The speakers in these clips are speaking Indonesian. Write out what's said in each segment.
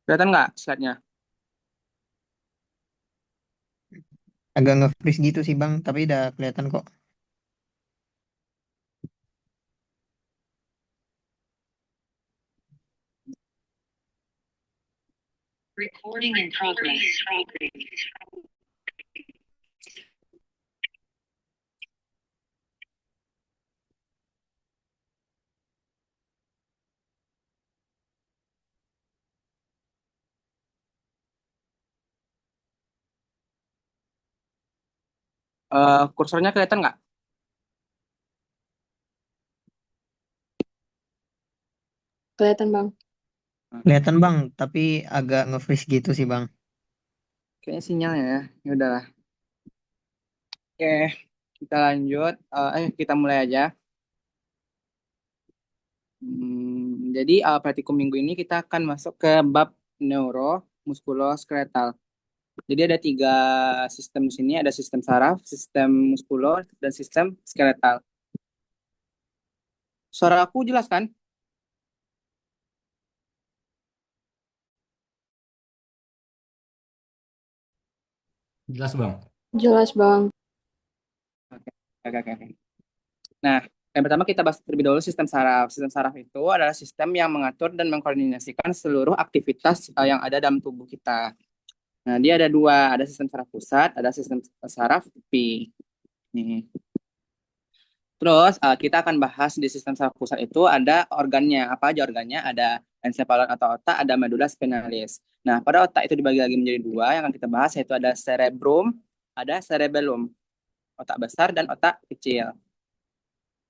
Kelihatan nggak slide-nya? Agak nge-freeze gitu sih Bang, tapi udah kelihatan kok. Recording in progress. Kursornya kelihatan nggak? Kelihatan Bang. Kelihatan Bang, tapi agak nge-freeze gitu sih Bang. Kayaknya sinyalnya ya. Ya udahlah. Oke, kita lanjut. Kita mulai aja. Jadi praktikum minggu ini kita akan masuk ke bab neuro muskuloskeletal. Jadi ada tiga sistem di sini, ada sistem saraf, sistem muskulo, dan sistem skeletal. Suara aku jelas kan? Jelas Bang. Jelas Bang. Oke, oke, oke, oke. Nah, yang pertama kita bahas terlebih dahulu sistem saraf. Sistem saraf itu adalah sistem yang mengatur dan mengkoordinasikan seluruh aktivitas yang ada dalam tubuh kita. Nah, dia ada dua, ada sistem saraf pusat, ada sistem saraf tepi. Nih. Terus kita akan bahas di sistem saraf pusat itu ada organnya. Apa aja organnya? Ada encephalon atau otak, ada medulla spinalis. Nah, pada otak itu dibagi lagi menjadi dua yang akan kita bahas yaitu ada cerebrum, ada cerebellum, otak besar dan otak kecil.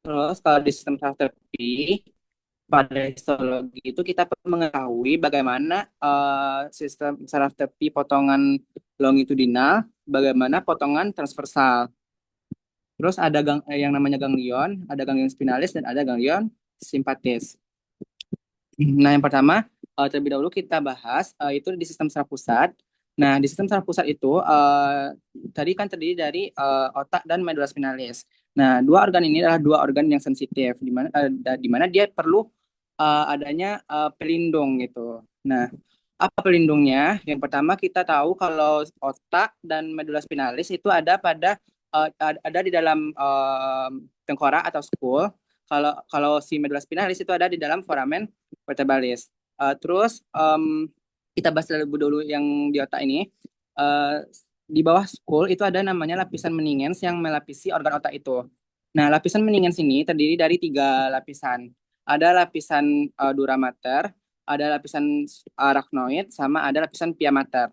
Terus kalau di sistem saraf tepi pada histologi itu kita perlu mengetahui bagaimana sistem saraf tepi potongan longitudinal, bagaimana potongan transversal. Terus ada yang namanya ganglion, ada ganglion spinalis dan ada ganglion simpatis. Nah, yang pertama terlebih dahulu kita bahas itu di sistem saraf pusat. Nah, di sistem saraf pusat itu tadi kan terdiri dari otak dan medulla spinalis. Nah, dua organ ini adalah dua organ yang sensitif di mana dia perlu adanya pelindung gitu. Nah, apa pelindungnya? Yang pertama kita tahu kalau otak dan medulla spinalis itu ada ada di dalam tengkorak atau skull. Kalau kalau si medulla spinalis itu ada di dalam foramen vertebralis. Terus kita bahas terlebih dulu yang di otak ini. Eh, di bawah skull itu ada namanya lapisan meningens yang melapisi organ otak itu. Nah, lapisan meningens ini terdiri dari tiga lapisan. Ada lapisan dura mater, ada lapisan arachnoid, sama ada lapisan pia mater.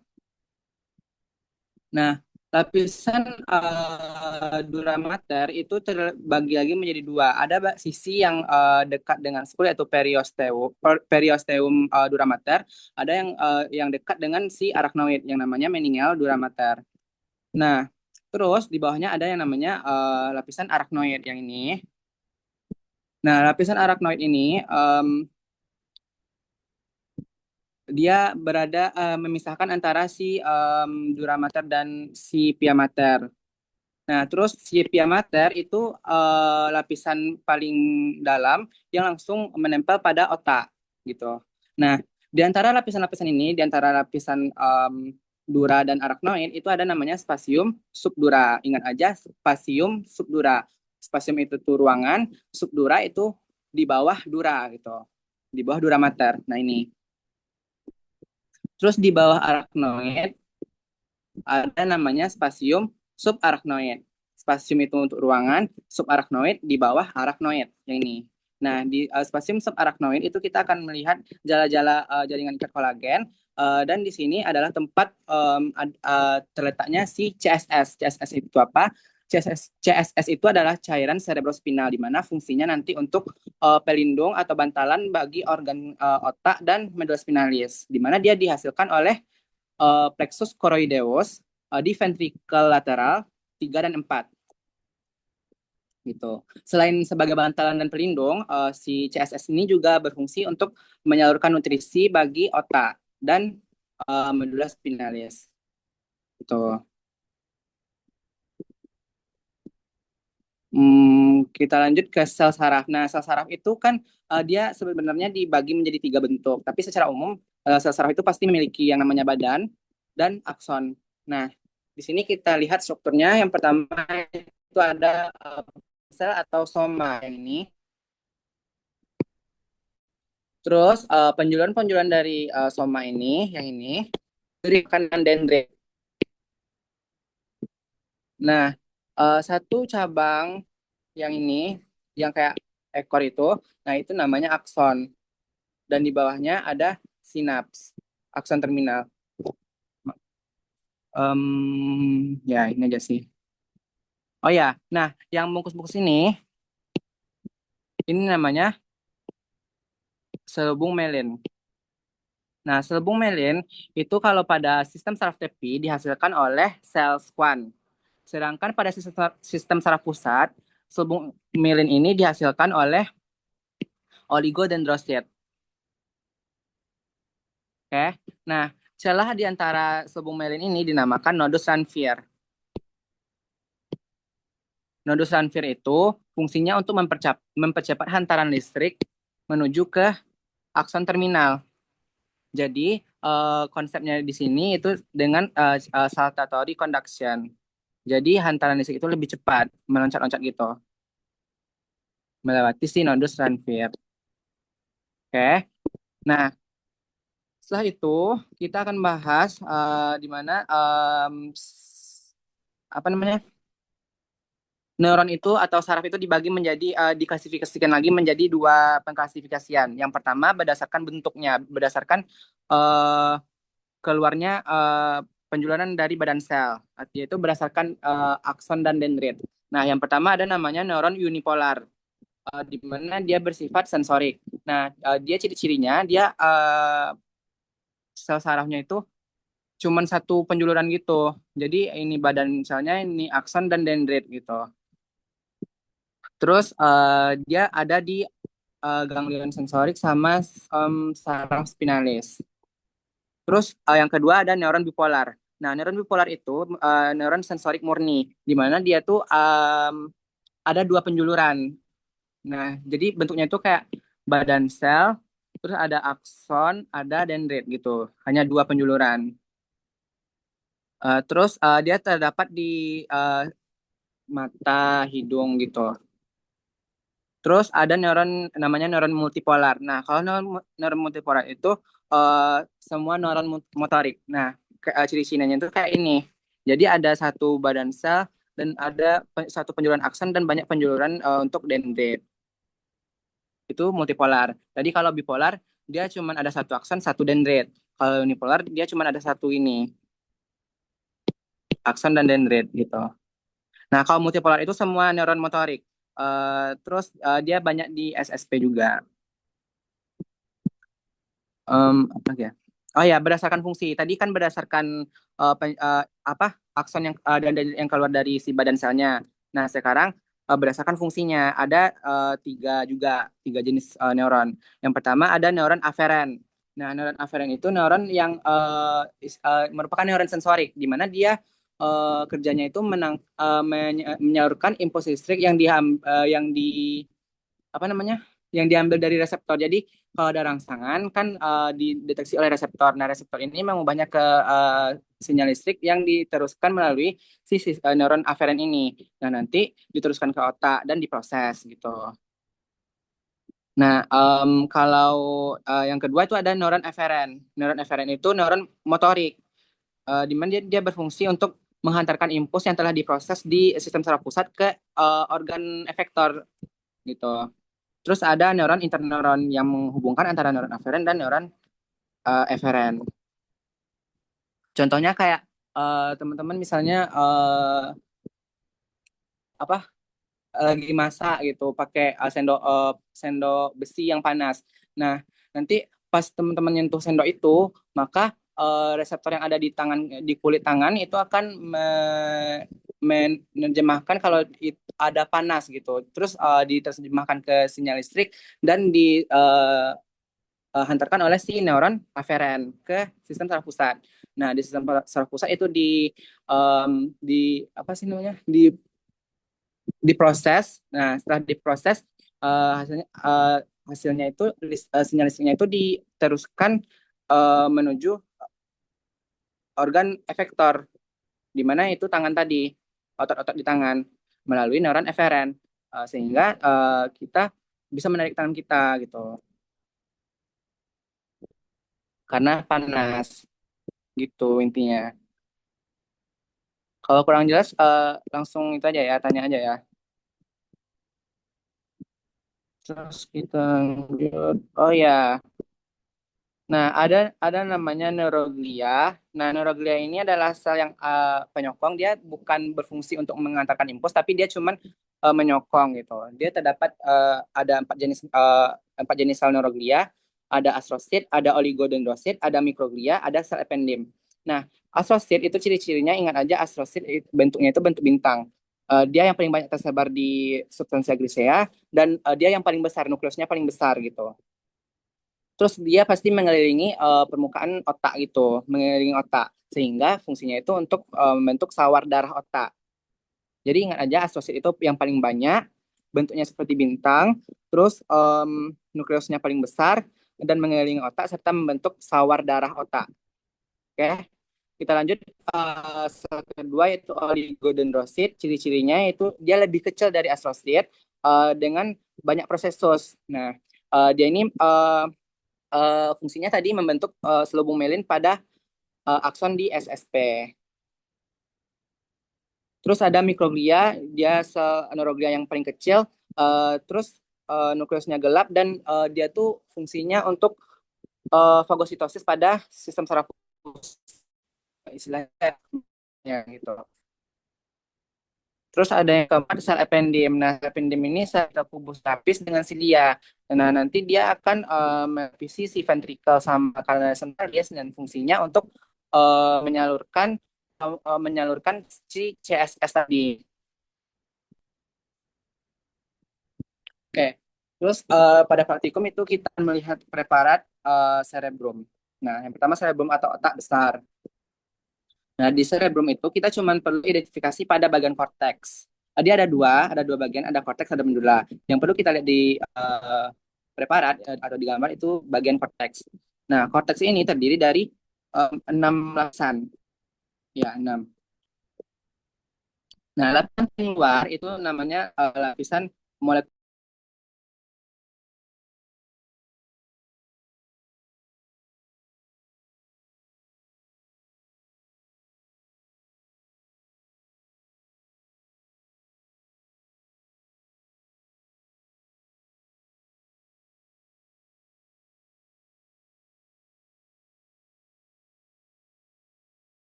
Nah, lapisan dura mater itu terbagi lagi menjadi dua. Ada sisi yang dekat dengan skull yaitu periosteum dura mater. Ada yang dekat dengan si arachnoid yang namanya meningeal dura mater. Nah, terus di bawahnya ada yang namanya lapisan arachnoid yang ini. Nah, lapisan arachnoid ini dia memisahkan antara si dura mater dan si pia mater. Nah, terus si pia mater itu lapisan paling dalam yang langsung menempel pada otak gitu. Nah, di antara lapisan-lapisan ini, di antara lapisan dura dan arachnoid itu ada namanya spasium subdura. Ingat aja spasium subdura. Spasium itu tuh ruangan, subdura itu di bawah dura gitu. Di bawah dura mater. Nah, ini. Terus di bawah arachnoid ada namanya spasium subarachnoid. Spasium itu untuk ruangan, subarachnoid di bawah arachnoid yang ini. Nah, di spasium subarachnoid itu kita akan melihat jala-jala jaringan ikat kolagen dan di sini adalah tempat terletaknya si CSS. CSS itu apa? CSS itu adalah cairan cerebrospinal di mana fungsinya nanti untuk pelindung atau bantalan bagi organ otak dan medulla spinalis di mana dia dihasilkan oleh plexus choroideus di ventricle lateral 3 dan 4 gitu. Selain sebagai bantalan dan pelindung, si CSS ini juga berfungsi untuk menyalurkan nutrisi bagi otak dan medulla spinalis. Gitu. Kita lanjut ke sel saraf. Nah, sel saraf itu kan dia sebenarnya dibagi menjadi tiga bentuk, tapi secara umum Sel saraf itu pasti memiliki yang namanya badan dan akson. Nah, di sini kita lihat strukturnya. Yang pertama itu ada sel atau soma yang ini. Terus penjualan-penjualan dari soma ini, yang ini, diberikan dendrit. Nah, satu cabang yang ini, yang kayak ekor itu, nah itu namanya akson. Dan di bawahnya ada sinaps, akson terminal. Ya ini aja sih. Oh ya, nah yang bungkus-bungkus ini namanya selubung melin. Nah, selubung melin itu kalau pada sistem saraf tepi dihasilkan oleh sel Schwann. Sedangkan pada sistem saraf pusat, selubung melin ini dihasilkan oleh oligodendrosit. Oke. Nah, celah di antara selubung melin ini dinamakan nodus Ranvier. Nodus Ranvier itu fungsinya untuk mempercepat hantaran listrik menuju ke akson terminal. Jadi, konsepnya di sini itu dengan saltatory conduction. Jadi, hantaran listrik itu lebih cepat, meloncat-loncat gitu, melewati si nodus Ranvier. Oke. Nah, setelah itu kita akan bahas di mana apa namanya, neuron itu atau saraf itu dibagi menjadi diklasifikasikan lagi menjadi dua pengklasifikasian. Yang pertama berdasarkan bentuknya, berdasarkan eh, keluarnya penjularan dari badan sel, yaitu berdasarkan akson dan dendrit. Nah, yang pertama ada namanya neuron unipolar, di mana dia bersifat sensorik. Nah, dia ciri-cirinya dia sel sarafnya itu cuman satu penjuluran gitu. Jadi ini badan selnya ini akson dan dendrit gitu. Terus dia ada di ganglion sensorik sama saraf spinalis. Terus yang kedua ada neuron bipolar. Nah, neuron bipolar itu neuron sensorik murni, di mana dia tuh ada dua penjuluran. Nah, jadi bentuknya itu kayak badan sel, terus ada akson, ada dendrit gitu. Hanya dua penjuluran. Terus dia terdapat di uh, mata, hidung gitu. Terus ada neuron namanya neuron multipolar. Nah, kalau neuron multipolar itu semua neuron motorik. Nah, ciri-cirinya itu kayak ini. Jadi ada satu badan sel dan ada satu penjuluran akson dan banyak penjuluran untuk dendrit. Itu multipolar. Jadi kalau bipolar dia cuma ada satu akson, satu dendrit. Kalau unipolar dia cuma ada satu ini, akson dan dendrit gitu. Nah, kalau multipolar itu semua neuron motorik. Terus dia banyak di SSP juga. Apa lagi ya? Oh ya, berdasarkan fungsi. Tadi kan berdasarkan apa akson yang keluar dari si badan selnya. Nah, sekarang berdasarkan fungsinya ada tiga jenis neuron. Yang pertama ada neuron aferen. Nah, neuron aferen itu neuron yang merupakan neuron sensorik, di mana dia kerjanya itu menyalurkan impuls listrik yang di apa namanya, yang diambil dari reseptor. Jadi kalau ada rangsangan kan dideteksi oleh reseptor. Nah, reseptor ini mengubahnya ke sinyal listrik yang diteruskan melalui neuron aferen ini. Nah, nanti diteruskan ke otak dan diproses gitu. Nah, kalau yang kedua itu ada neuron eferen. Neuron eferen itu neuron motorik, di mana dia berfungsi untuk menghantarkan impuls yang telah diproses di sistem saraf pusat ke organ efektor gitu. Terus ada neuron interneuron yang menghubungkan antara neuron aferen dan neuron eferen. Contohnya kayak teman-teman misalnya apa lagi masak gitu pakai sendok besi yang panas. Nah, nanti pas teman-teman nyentuh sendok itu, maka reseptor yang ada di di kulit tangan itu akan menerjemahkan kalau ada panas gitu. Terus diterjemahkan ke sinyal listrik dan hantarkan oleh si neuron aferen ke sistem saraf pusat. Nah, di sistem saraf pusat itu di apa sih namanya? Diproses. Nah, setelah diproses hasilnya itu sinyal listriknya itu diteruskan menuju organ efektor, di mana itu tangan tadi, otot-otot di tangan, melalui neuron eferen, sehingga kita bisa menarik tangan kita gitu, karena panas gitu intinya. Kalau kurang jelas, langsung itu aja ya, tanya aja ya. Terus kita lanjut. Oh ya, nah ada namanya neuroglia. Nah, neuroglia ini adalah sel yang penyokong. Dia bukan berfungsi untuk mengantarkan impuls, tapi dia cuman menyokong gitu. Dia terdapat ada empat jenis sel neuroglia. Ada astrosit, ada oligodendrosit, ada mikroglia, ada sel ependim. Nah, astrosit itu ciri-cirinya, ingat aja, astrosit bentuknya itu bentuk bintang. Dia yang paling banyak tersebar di substansia grisea, dan dia yang paling besar, nukleusnya paling besar gitu. Terus dia pasti mengelilingi permukaan otak gitu, mengelilingi otak, sehingga fungsinya itu untuk membentuk sawar darah otak. Jadi ingat aja, astrosit itu yang paling banyak, bentuknya seperti bintang, terus nukleusnya paling besar, dan mengelilingi otak serta membentuk sawar darah otak. Oke, kita lanjut. Sel kedua yaitu oligodendrosit. Ciri-cirinya itu dia lebih kecil dari astrosit dengan banyak prosesus. Nah, dia ini fungsinya tadi membentuk selubung melin pada akson di SSP. Terus ada mikroglia, dia sel neuroglia yang paling kecil, terus nukleusnya gelap, dan dia tuh fungsinya untuk fagositosis pada sistem saraf istilahnya gitu. Terus ada yang keempat, sel ependim. Nah, sel ependim ini sel kubus lapis dengan silia. Nah, nanti dia akan melapisi si ventrikel sama kanal sentral dia, dan fungsinya untuk menyalurkan si CSS tadi. Oke. Terus pada praktikum itu kita melihat preparat cerebrum. Nah, yang pertama cerebrum atau otak besar. Nah, di cerebrum itu kita cuma perlu identifikasi pada bagian korteks. Dia ada dua bagian, ada korteks, ada medula. Yang perlu kita lihat di preparat atau di gambar itu bagian korteks. Nah, korteks ini terdiri dari 6 lapisan. Ya, 6. Nah, lapisan luar itu namanya lapisan molekul.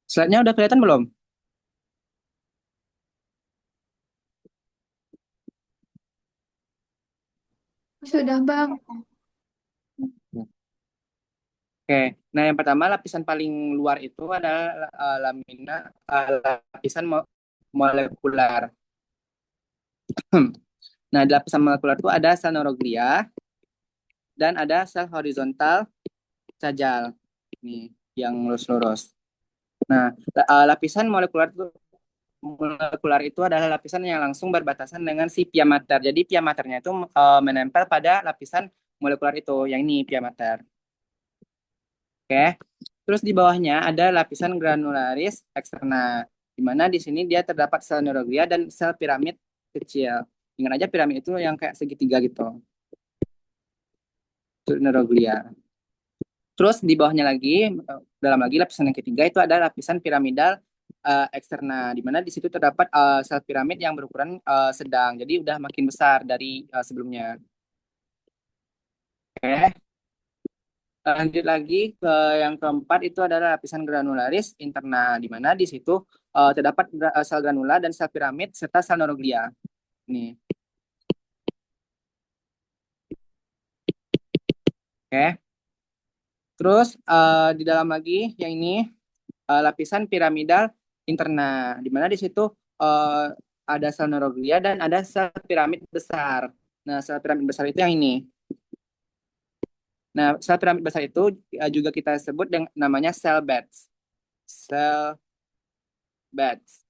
Slide-nya udah kelihatan belum? Sudah, Bang. Oke, nah yang pertama lapisan paling luar itu adalah lapisan molekuler. Nah, di lapisan molekuler itu ada sel neuroglia dan ada sel horizontal sajal. Nih, yang lurus-lurus. Nah, lapisan molekular itu adalah lapisan yang langsung berbatasan dengan si pia mater. Jadi pia maternya itu menempel pada lapisan molekular itu, yang ini pia mater. Oke. Terus di bawahnya ada lapisan granularis eksterna, di mana di sini dia terdapat sel neuroglia dan sel piramid kecil. Ingat aja, piramid itu yang kayak segitiga gitu. Itu neuroglia. Terus di bawahnya lagi, dalam lagi lapisan yang ketiga itu ada lapisan piramidal eksterna, di mana di situ terdapat sel piramid yang berukuran sedang. Jadi udah makin besar dari sebelumnya. Oke. Lanjut lagi ke yang keempat itu adalah lapisan granularis interna, di mana di situ terdapat sel granula dan sel piramid serta sel neuroglia. Nih. Oke. Terus di dalam lagi yang ini lapisan piramidal interna, di mana di situ ada sel neuroglia dan ada sel piramid besar. Nah, sel piramid besar itu yang ini. Nah, sel piramid besar itu juga kita sebut dengan namanya cell beds. cell beds.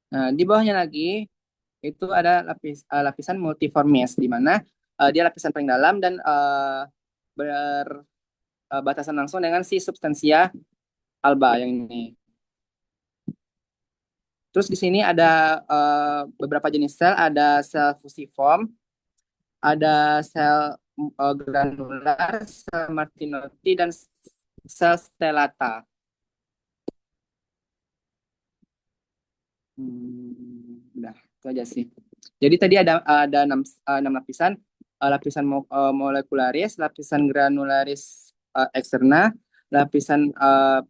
Nah, di bawahnya lagi itu ada lapisan multiformis di mana dia lapisan paling dalam dan berbatasan langsung dengan si substansia alba yang ini. Terus di sini ada beberapa jenis sel, ada sel fusiform, ada sel granular, sel Martinotti, dan sel stellata. Udah, itu aja sih. Jadi tadi ada enam lapisan, lapisan molekularis, lapisan granularis eksterna, lapisan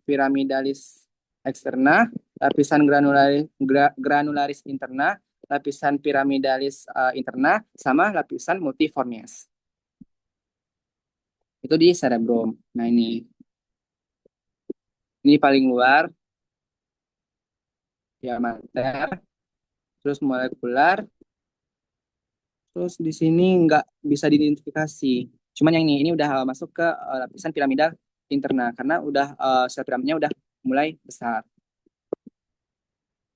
piramidalis eksterna, lapisan granularis interna, lapisan piramidalis interna, sama lapisan multiformis. Itu di cerebrum. Nah ini paling luar, diameter, terus molekular, terus di sini nggak bisa diidentifikasi. Cuman yang ini udah masuk ke lapisan piramidal interna karena udah sel piramidnya udah mulai besar.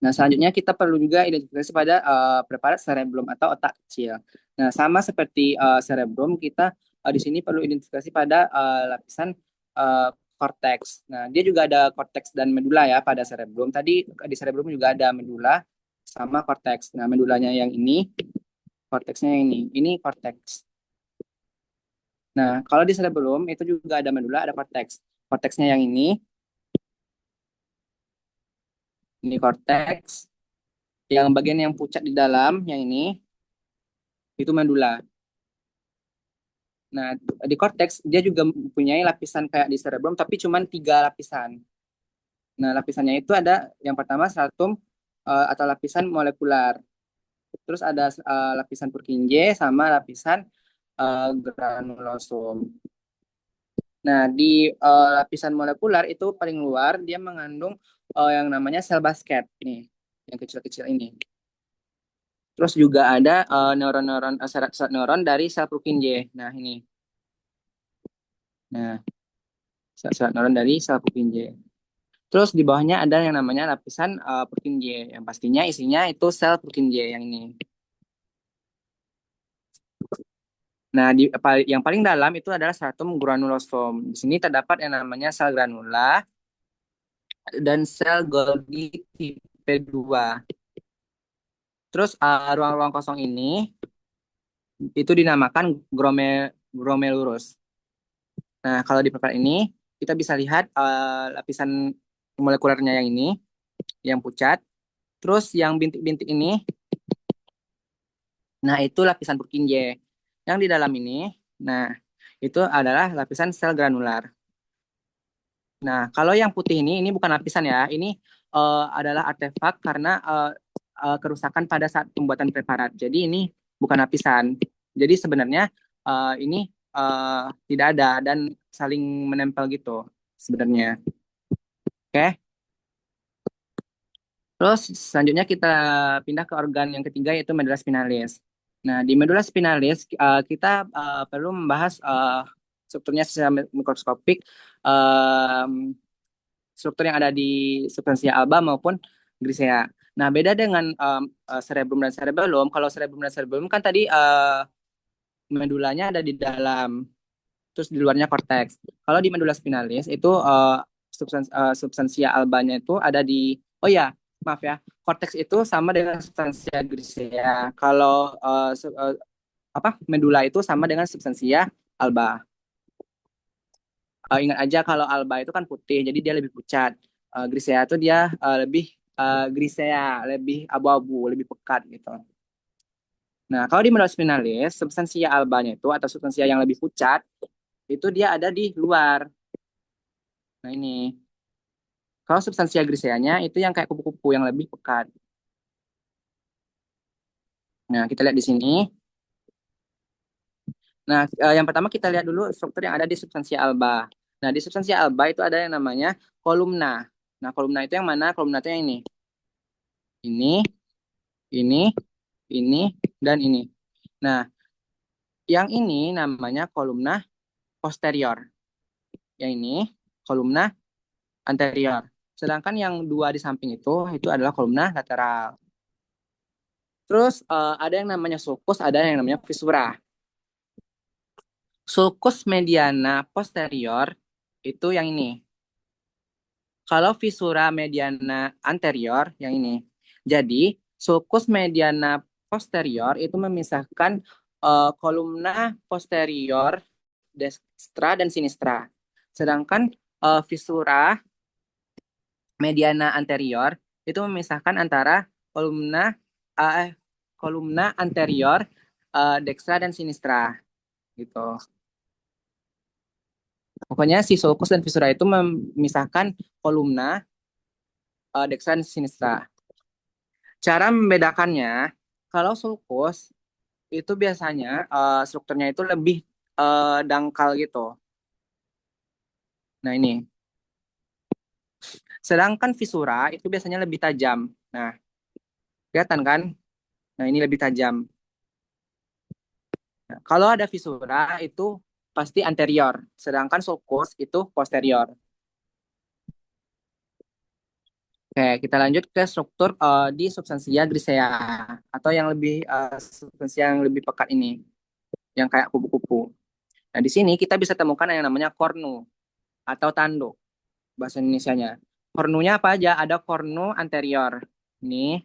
Nah, selanjutnya kita perlu juga identifikasi pada preparat cerebrum atau otak kecil. Nah, sama seperti cerebrum, kita di sini perlu identifikasi pada lapisan cortex. Nah, dia juga ada cortex dan medula ya pada cerebrum. Tadi di cerebrum juga ada medula sama cortex. Nah, medulanya yang ini, cortexnya yang ini. Ini cortex. Nah, kalau di cerebrum itu juga ada medula, ada cortex. Cortexnya yang ini cortex. Yang bagian yang pucat di dalam, yang ini, itu medula. Nah, di cortex dia juga mempunyai lapisan kayak di cerebrum, tapi cuma 3 lapisan. Nah, lapisannya itu ada yang pertama stratum atau lapisan molekular. Terus ada lapisan Purkinje sama lapisan granulosum. Nah, di lapisan molekular itu paling luar dia mengandung yang namanya sel basket nih, yang kecil-kecil ini. Terus juga ada neuron-neuron sel neuron dari sel Purkinje. Nah, ini. Nah, sel neuron dari sel Purkinje. Terus di bawahnya ada yang namanya lapisan Purkinje, yang pastinya isinya itu sel Purkinje yang ini. Nah, yang paling dalam itu adalah stratum granulosum. Di sini terdapat yang namanya sel granula dan sel Golgi tipe 2. Terus ruang-ruang kosong ini itu dinamakan glomerulus. Nah, kalau di paper ini kita bisa lihat lapisan molekulernya yang ini, yang pucat. Terus yang bintik-bintik ini, nah itu lapisan Purkinje. Yang di dalam ini, nah itu adalah lapisan sel granular. Nah, kalau yang putih ini bukan lapisan ya, ini adalah artefak karena kerusakan pada saat pembuatan preparat. Jadi ini bukan lapisan. Jadi sebenarnya ini tidak ada dan saling menempel gitu sebenarnya. Oke. Terus selanjutnya kita pindah ke organ yang ketiga yaitu medula spinalis. Nah, di medula spinalis kita perlu membahas strukturnya secara mikroskopik, struktur yang ada di substansia alba maupun grisea. Nah, beda dengan cerebrum dan cerebellum. Kalau cerebrum dan cerebellum kan tadi medulanya ada di dalam, terus di luarnya korteks. Kalau di medula spinalis itu substansia albanya itu ada di, oh ya, maaf ya, korteks itu sama dengan substansia grisea. Kalau medula itu sama dengan substansia alba. Ingat aja kalau alba itu kan putih, jadi dia lebih pucat. Grisea itu dia lebih grisea, lebih abu-abu, lebih pekat gitu. Nah, kalau di medula spinalis, substansia albanya itu atau substansia yang lebih pucat itu dia ada di luar. Nah, ini. Kalau substansia griseanya itu yang kayak kupu-kupu yang lebih pekat. Nah, kita lihat di sini. Nah, yang pertama kita lihat dulu struktur yang ada di substansia alba. Nah, di substansia alba itu ada yang namanya kolumna. Nah, kolumna itu yang mana? Kolumna itu yang ini. Ini, ini, ini, dan ini. Nah, yang ini namanya kolumna posterior. Yang ini kolumna anterior. Sedangkan yang dua di samping itu adalah kolumna lateral. Terus ada yang namanya sulcus, ada yang namanya visura. Sulcus mediana posterior itu yang ini. Kalau visura mediana anterior yang ini. Jadi sulcus mediana posterior itu memisahkan kolumna posterior destra dan sinistra. Sedangkan visura mediana anterior itu memisahkan antara kolumna kolumna anterior dextra dan sinistra gitu. Pokoknya si sulcus dan visura itu memisahkan kolumna dextra dan sinistra. Cara membedakannya, kalau sulcus itu biasanya strukturnya itu lebih dangkal gitu. Nah ini. Sedangkan visura itu biasanya lebih tajam. Nah, kelihatan kan? Nah, ini lebih tajam. Nah, kalau ada visura itu pasti anterior, sedangkan sulcus itu posterior. Oke, kita lanjut ke struktur di substansia grisea atau yang lebih substansia yang lebih pekat ini, yang kayak kupu-kupu. Nah, di sini kita bisa temukan yang namanya kornu atau tanduk bahasa Indonesianya. Kornunya apa aja? Ada kornu anterior, ini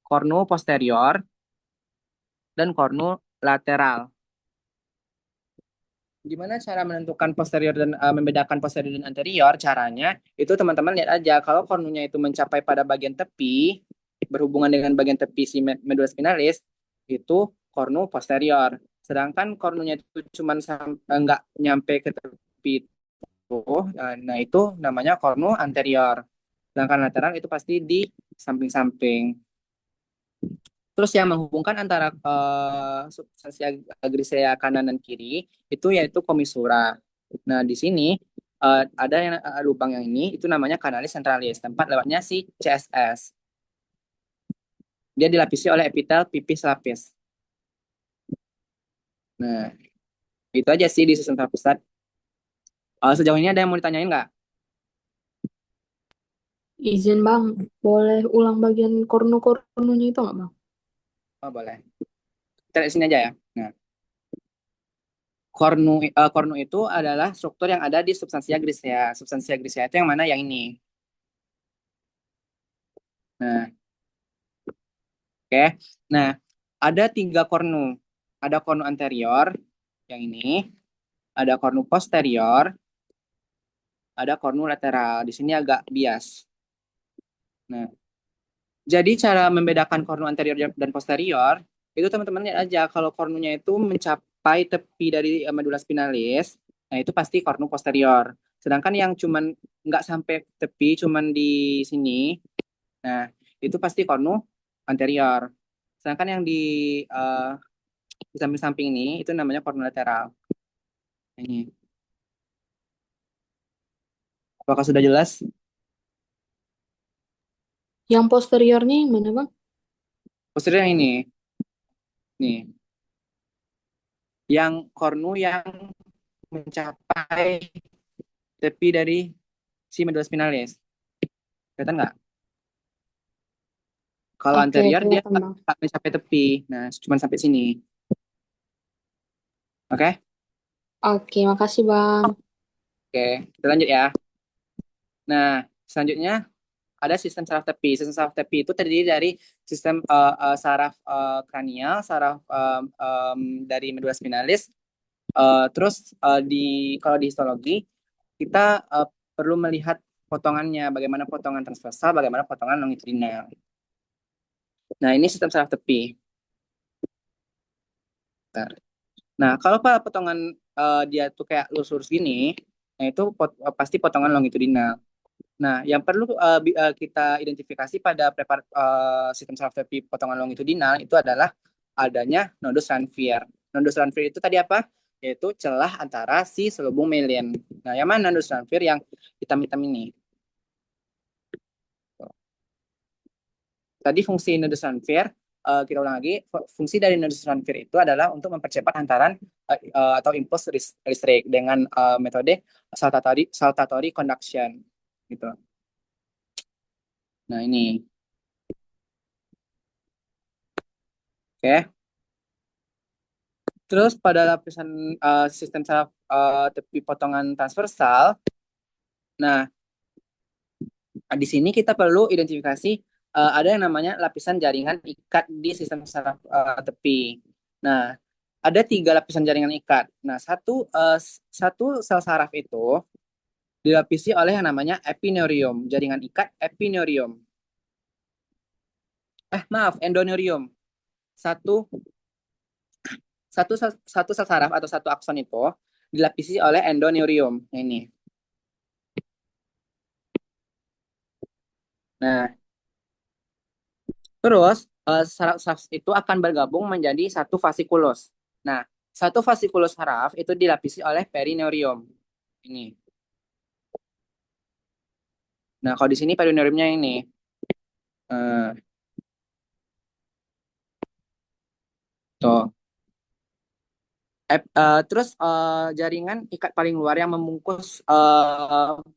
kornu posterior, dan kornu lateral. Gimana cara menentukan posterior dan membedakan posterior dan anterior? Caranya itu teman-teman lihat aja kalau kornunya itu mencapai pada bagian tepi berhubungan dengan bagian tepi si medula spinalis itu kornu posterior. Sedangkan kornunya itu cuma nggak nyampe ke tepi itu, nah itu namanya kornu anterior. Sedangkan lateral itu pasti di samping-samping. Terus yang menghubungkan antara substansi grisea kanan dan kiri itu yaitu komisura. Nah, di sini ada yang lubang yang ini itu namanya kanalis centralis, tempat lewatnya si CSS. Dia dilapisi oleh epitel pipis lapis. Nah, itu aja sih di susun saraf pusat. Sejauh ini ada yang mau ditanyain nggak? Izin bang, boleh ulang bagian kornu-kornunya itu nggak bang? Oh, boleh. Kita lihat sini aja ya. Nah, kornu itu adalah struktur yang ada di substansia grisea. Substansia grisea itu yang mana? Yang ini. Nah, oke. Nah, ada 3 kornu. Ada kornu anterior, yang ini. Ada kornu posterior, ada kornu lateral. Di sini agak bias. Nah, jadi cara membedakan kornu anterior dan posterior, itu teman-teman lihat aja. Kalau kornunya itu mencapai tepi dari medula spinalis, nah itu pasti kornu posterior. Sedangkan yang cuman nggak sampai tepi, cuman di sini, nah itu pasti kornu anterior. Sedangkan yang eh, di samping-samping ini itu namanya kornu lateral. Ini. Apakah sudah jelas? Yang posteriornya yang mana bang? Posterior yang ini. Nih, yang kornu yang mencapai tepi dari si medula spinalis. Kelihatan nggak? Kalau Oke, anterior dia kelihatan bang. nggak mencapai tepi. Nah, cuma sampai sini. Oke? Oke, makasih bang. Oke, kita lanjut ya. Nah, selanjutnya ada sistem saraf tepi. Sistem saraf tepi itu terdiri dari sistem saraf kranial, saraf dari medula spinalis. Terus kalau di histologi kita perlu melihat potongannya, bagaimana potongan transversal, bagaimana potongan longitudinal. Nah, ini sistem saraf tepi. Bentar. Nah, kalau potongan dia tuh kayak lurus-lurus gini, nah itu pasti potongan longitudinal. Nah, yang perlu kita identifikasi pada sistem saraf tepi potongan longitudinal itu adalah adanya nodus Ranvier. Nodus Ranvier itu tadi apa? Yaitu celah antara si selubung myelin. Nah, yang mana nodus Ranvier? Yang hitam-hitam ini. Tadi fungsi nodus Ranvier kita ulang lagi, fungsi dari nodus transfer itu adalah untuk mempercepat hantaran atau impuls listrik dengan metode saltatory conduction gitu. Nah, ini. Oke. Terus pada lapisan sistem saraf tepi potongan transversal, nah di sini kita perlu identifikasi ada yang namanya lapisan jaringan ikat di sistem saraf tepi. Nah, ada 3 lapisan jaringan ikat. Nah, satu sel saraf itu dilapisi oleh yang namanya epineurium, jaringan ikat epineurium. Maaf, endoneurium. Satu satu sel saraf atau satu akson itu dilapisi oleh endoneurium. Ini. Nah, terus saraf itu akan bergabung menjadi satu fasciculus. Nah, satu fasciculus saraf itu dilapisi oleh perineurium. Ini. Nah, kalau di sini perineuriumnya ini. Eh, tuh. Terus jaringan ikat paling luar yang membungkus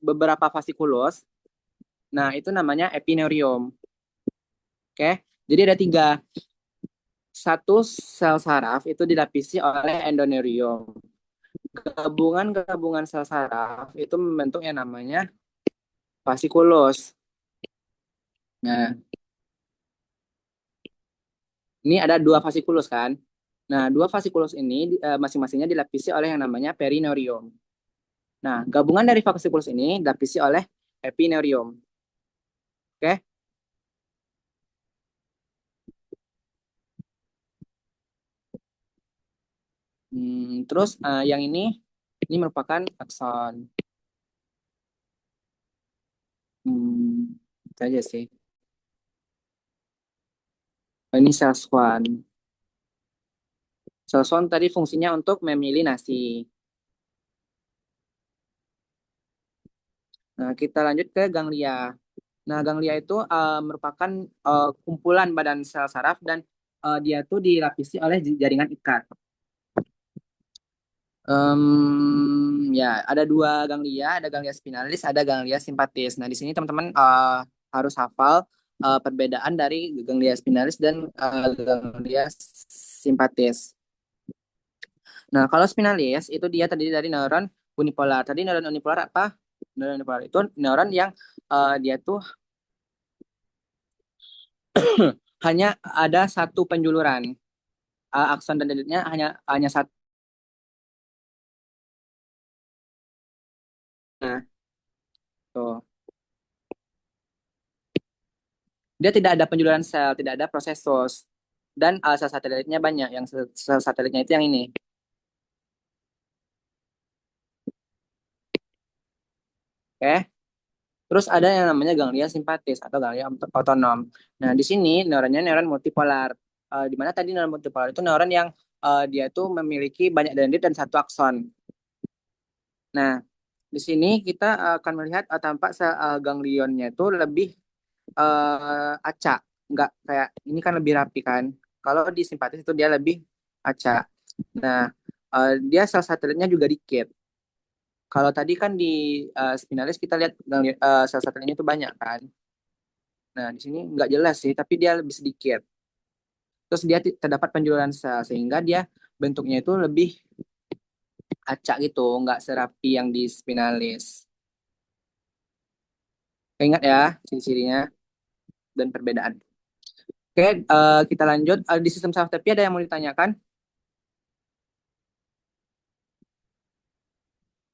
beberapa fasciculus. Nah, itu namanya epineurium. Oke, jadi ada 3. Satu sel saraf itu dilapisi oleh endoneurium. Gabungan-gabungan sel saraf itu membentuk yang namanya fasciculus. Nah, ini ada 2 fasciculus kan? Nah, 2 fasciculus ini masing-masingnya dilapisi oleh yang namanya perineurium. Nah, gabungan dari fasciculus ini dilapisi oleh epineurium. Oke? Terus yang ini merupakan akson. Itu aja sih. Ini sel swan. Sel swan tadi fungsinya untuk memilinasi. Nah, kita lanjut ke ganglia. Nah, ganglia itu merupakan kumpulan badan sel saraf dan dia tuh dilapisi oleh jaringan ikat. Ya, ada 2 ganglia, ada ganglia spinalis, ada ganglia simpatis. Nah, di sini teman-teman harus hafal perbedaan dari ganglia spinalis dan ganglia simpatis. Nah, kalau spinalis itu dia terdiri dari neuron unipolar. Tadi neuron unipolar apa? Neuron unipolar itu neuron yang dia tuh hanya ada satu penjuluran. Akson dan delitnya hanya satu. Nah, tuh. Dia tidak ada penjuluran sel, tidak ada prosesos. Dan sel satelitnya banyak. Yang sel satelitnya itu yang ini. Oke. Terus ada yang namanya ganglia simpatis atau ganglia otonom. Nah, di sini neuronnya neuron multipolar. Di mana tadi neuron multipolar itu neuron yang dia tuh memiliki banyak dendrit dan satu akson. Nah, di sini kita akan melihat tampak ganglionnya itu lebih acak. Nggak kayak ini kan lebih rapi kan. Kalau di simpatis itu dia lebih acak. Nah, dia sel satelitnya juga dikit. Kalau tadi kan di spinalis kita lihat sel satelitnya itu banyak kan. Nah, di sini nggak jelas sih, tapi dia lebih sedikit. Terus dia terdapat penjuluran sel, sehingga dia bentuknya itu lebih acak gitu, nggak serapi yang di spinalis. Ingat ya ciri-cirinya dan perbedaan. Oke, kita lanjut. Di sistem saraf tepi ada yang mau ditanyakan?